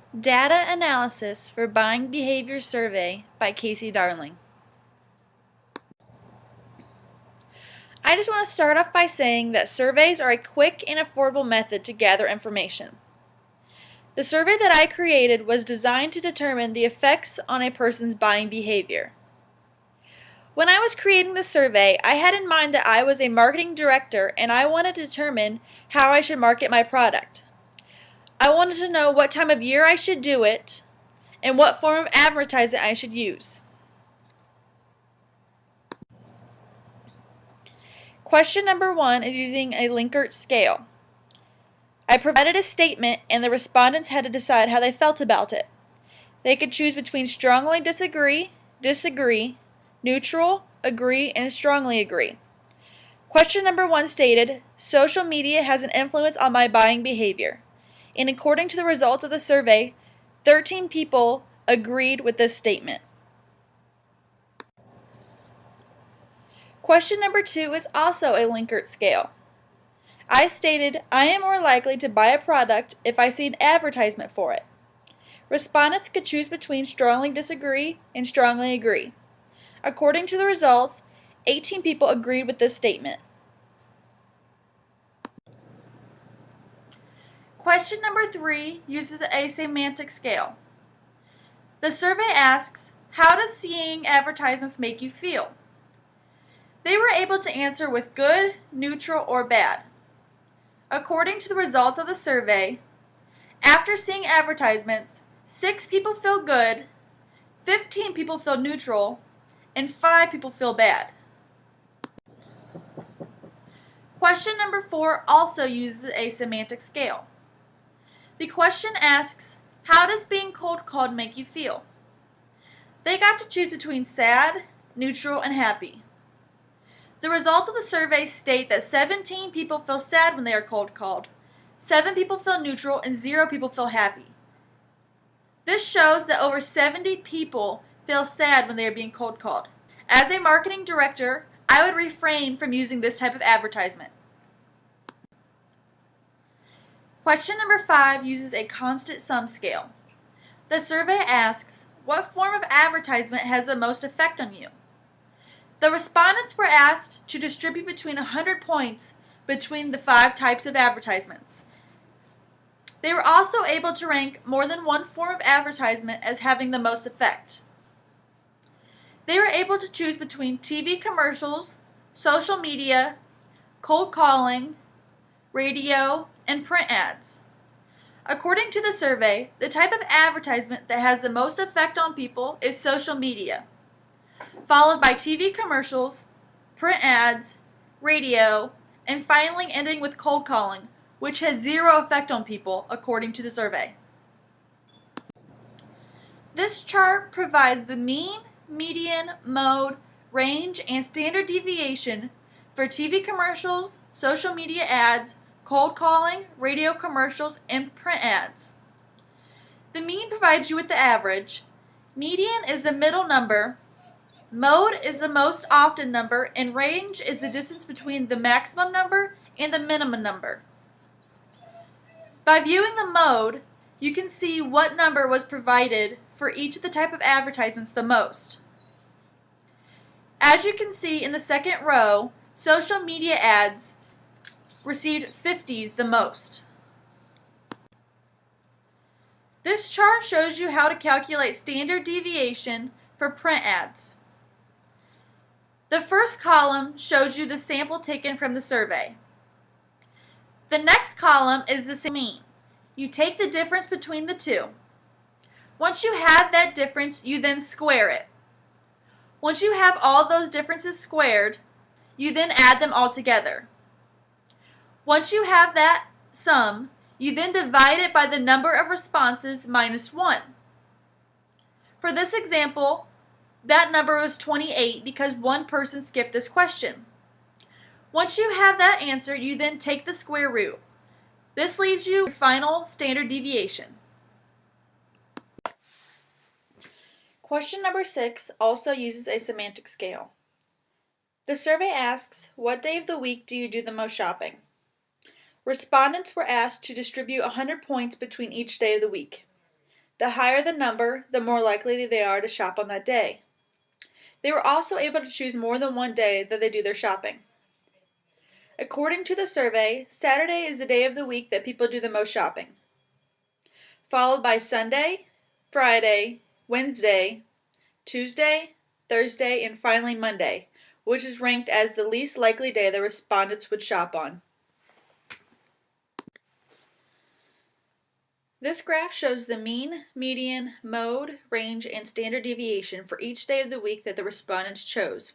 Data Analysis for Buying Behavior Survey by Casey Darling. I just want to start off by saying that surveys are a quick and affordable method to gather information. The survey that I created was designed to determine the effects on a person's buying behavior. When I was creating the survey, I had in mind that I was a marketing director and I wanted to determine how I should market my product. I wanted to know what time of year I should do it and what form of advertising I should use. Question number 1 is using a Likert scale. I provided a statement and the respondents had to decide how they felt about it. They could choose between strongly disagree, neutral, agree, and strongly agree. Question number 1 stated, social media has an influence on my buying behavior. And according to the results of the survey, 13 people agreed with this statement. Question number 2 is also a Likert scale. I stated, I am more likely to buy a product if I see an advertisement for it. Respondents could choose between strongly disagree and strongly agree. According to the results, 18 people agreed with this statement. Question number 3 uses a semantic scale. The survey asks, how does seeing advertisements make you feel? They were able to answer with good, neutral, or bad. According to the results of the survey, after seeing advertisements, 6 people feel good, 15 people feel neutral, and 5 people feel bad. Question number 4 also uses a semantic scale. The question asks, how does being cold called make you feel? They got to choose between sad, neutral, and happy. The results of the survey state that 17 people feel sad when they are cold called, 7 people feel neutral, and 0 people feel happy. This shows that over 70 people feel sad when they are being cold called. As a marketing director, I would refrain from using this type of advertisement. Question number 5 uses a constant sum scale. The survey asks, what form of advertisement has the most effect on you? The respondents were asked to distribute between 100 points between the 5 types of advertisements. They were also able to rank more than one form of advertisement as having the most effect. They were able to choose between TV commercials, social media, cold calling, radio, and print ads. According to the survey, the type of advertisement that has the most effect on people is social media, followed by TV commercials, print ads, radio, and finally ending with cold calling, which has 0 effect on people according to the survey. This chart provides the mean, median, mode, range, and standard deviation for TV commercials, social media ads, cold calling, radio commercials, and print ads. The mean provides you with the average, median is the middle number, mode is the most often number, and range is the distance between the maximum number and the minimum number. By viewing the mode, you can see what number was provided for each of the type of advertisements the most. As you can see in the second row, social media ads received 50s the most. This chart shows you how to calculate standard deviation for print ads. The first column shows you the sample taken from the survey. The next column is the mean. You take the difference between the two. Once you have that difference, you then square it. Once you have all those differences squared, you then add them all together. Once you have that sum, you then divide it by the number of responses minus 1. For this example, that number was 28 because one person skipped this question. Once you have that answer, you then take the square root. This leaves you your final standard deviation. Question number 6 also uses a semantic scale. The survey asks, what day of the week do you do the most shopping? Respondents were asked to distribute 100 points between each day of the week. The higher the number, the more likely they are to shop on that day. They were also able to choose more than one day that they do their shopping. According to the survey, Saturday is the day of the week that people do the most shopping, followed by Sunday, Friday, Wednesday, Tuesday, Thursday, and finally Monday, which is ranked as the least likely day the respondents would shop on. This graph shows the mean, median, mode, range, and standard deviation for each day of the week that the respondents chose.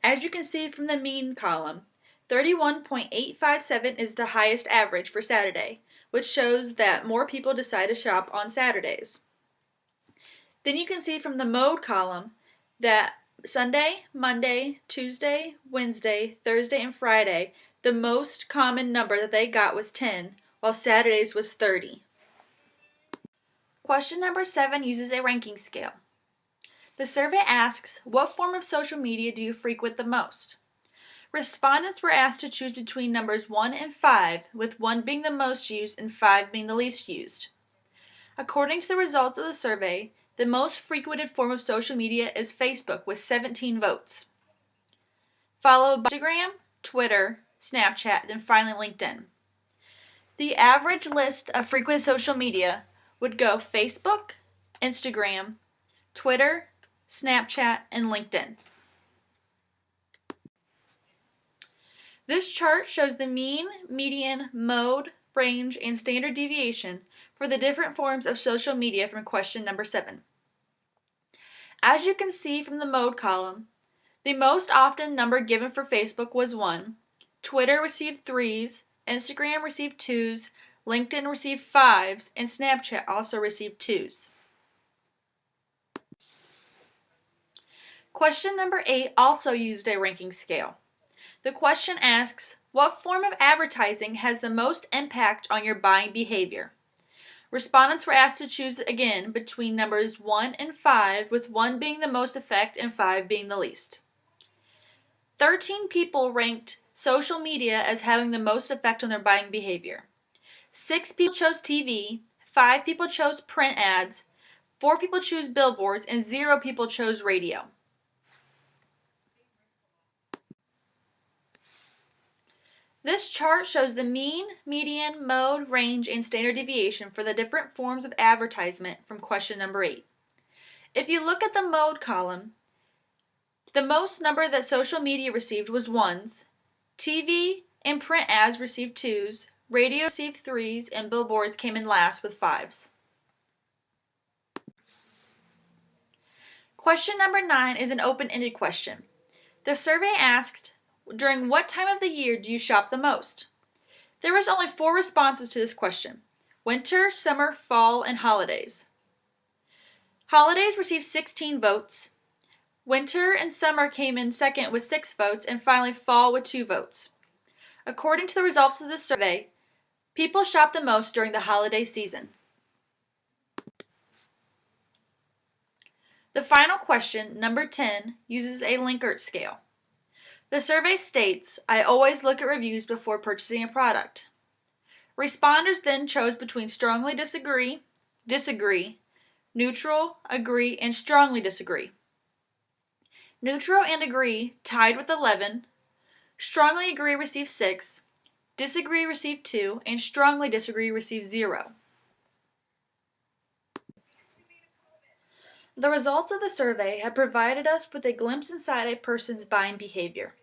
As you can see from the mean column, 31.857 is the highest average for Saturday, which shows that more people decide to shop on Saturdays. Then you can see from the mode column that Sunday, Monday, Tuesday, Wednesday, Thursday, and Friday, the most common number that they got was 10, while Saturdays was 30. Question number 7 uses a ranking scale. The survey asks, what form of social media do you frequent the most? Respondents were asked to choose between numbers 1 and 5, with 1 being the most used and 5 being the least used. According to the results of the survey, the most frequented form of social media is Facebook with 17 votes, followed by Instagram, Twitter, Snapchat, then finally LinkedIn. The average list of frequented social media would go Facebook, Instagram, Twitter, Snapchat, and LinkedIn. This chart shows the mean, median, mode, range, and standard deviation for the different forms of social media from question number 7. As you can see from the mode column, the most often number given for Facebook was 1, Twitter received 3s, Instagram received 2s, LinkedIn received 5s, and Snapchat also received 2s. Question number 8 also used a ranking scale. The question asks, what form of advertising has the most impact on your buying behavior? Respondents were asked to choose again between numbers 1 and 5, with 1 being the most effect and 5 being the least. 13 people ranked social media as having the most effect on their buying behavior. 6 people chose TV, 5 people chose print ads, 4 people chose billboards, and 0 people chose radio. This chart shows the mean, median, mode, range, and standard deviation for the different forms of advertisement from question number 8. If you look at the mode column, the most number that social media received was 1s, TV and print ads received 2s, radio received 3s, and billboards came in last with 5s. Question number 9 is an open-ended question. The survey asked, during what time of the year do you shop the most? There was only 4 responses to this question: winter, summer, fall, and holidays. Holidays received 16 votes. Winter and summer came in second with 6 votes, and finally fall with 2 votes. According to the results of this survey, people shop the most during the holiday season. The final question, number 10, uses a Likert scale. The survey states, I always look at reviews before purchasing a product. Responders then chose between strongly disagree, disagree, neutral, agree, and strongly disagree. Neutral and agree tied with 11, strongly agree received 6, disagree received 2, and strongly disagree received 0. The results of the survey have provided us with a glimpse inside a person's buying behavior.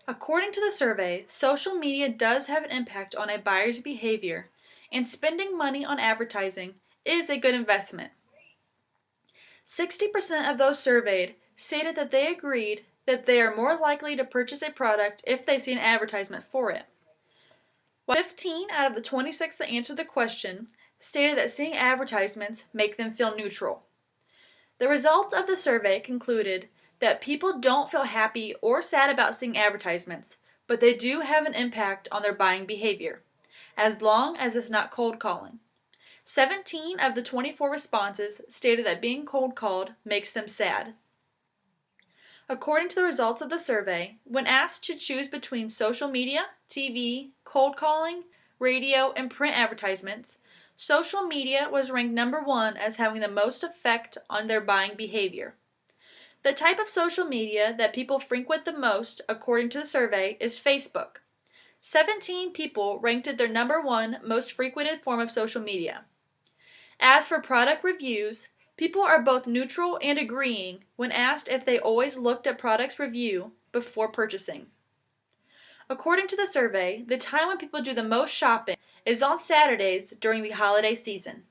According to the survey, social media does have an impact on a buyer's behavior, and spending money on advertising is a good investment. 60% of those surveyed stated that they agreed that they are more likely to purchase a product if they see an advertisement for it. While 15 out of the 26 that answered the question stated that seeing advertisements make them feel neutral. The results of the survey concluded that people don't feel happy or sad about seeing advertisements, but they do have an impact on their buying behavior, as long as it's not cold calling. 17 of the 24 responses stated that being cold called makes them sad. According to the results of the survey, when asked to choose between social media, TV, cold calling, radio, and print advertisements, social media was ranked number 1 as having the most effect on their buying behavior. The type of social media that people frequent the most, according to the survey, is Facebook. 17 people ranked it their number 1 most frequented form of social media. As for product reviews, people are both neutral and agreeing when asked if they always looked at products' review before purchasing. According to the survey, the time when people do the most shopping is on Saturdays during the holiday season.